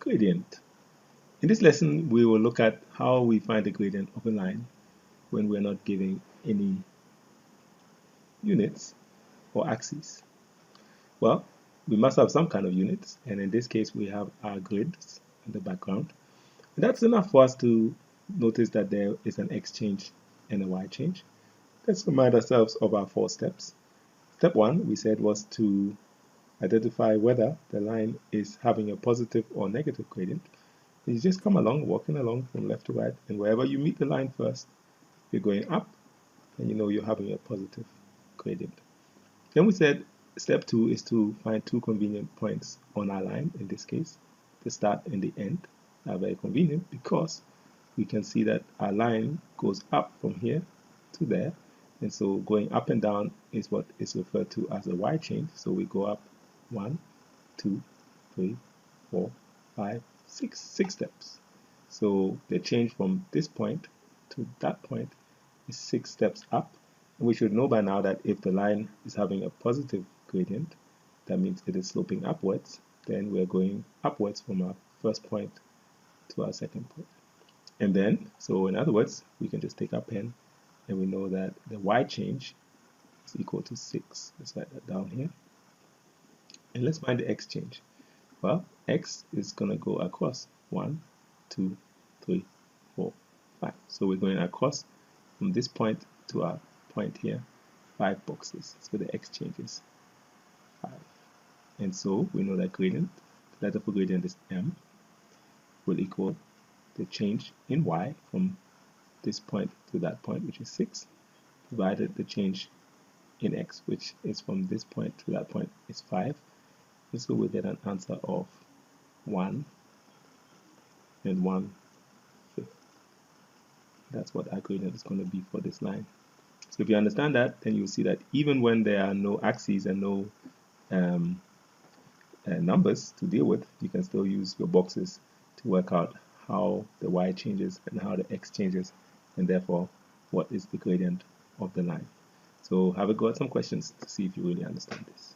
gradient. In this lesson, we will look at how we find the gradient of a line when we're not giving any units or axes. Well, we must have some kind of units, and in this case, we have our grids in the background. And that's enough for us to notice that there is an x change and a y change. Let's remind ourselves of our 4 steps. Step 1, we said, was to identify whether the line is having a positive or negative gradient. You just come along, walking along from left to right, and wherever you meet the line first, you're going up, and you know you're having a positive gradient. Then we said step 2 is to find 2 convenient points on our line, in this case, the start and the end. Are very convenient because we can see that our line goes up from here to there, and so going up and down is what is referred to as a y change. So we go up 1, 2, 3, 4, 5, 6 steps. So the change from this point to that point is 6 steps up. And we should know by now that if the line is having a positive gradient, that means it is sloping upwards. Then we're going upwards from our first point to our second point. And then, so in other words, we can just take our pen and we know that the y change is equal to 6. Let's write that down here. And let's find the x change. Well, x is going to go across 1, 2, 3, 4, 5. So we're going across from this point to our point here, 5 boxes. So the x change is 5. And so we know that gradient, the letter for gradient is m, will equal the change in y from this point to that point, which is 6, divided the change in x, which is from this point to that point, is 5. And so we get an answer of 1 and 1/5. That's what our gradient is going to be for this line. So if you understand that, then you'll see that even when there are no axes and no numbers to deal with, you can still use your boxes to work out how the y changes and how the x changes, and therefore what is the gradient of the line. So have a go at some questions to see if you really understand this.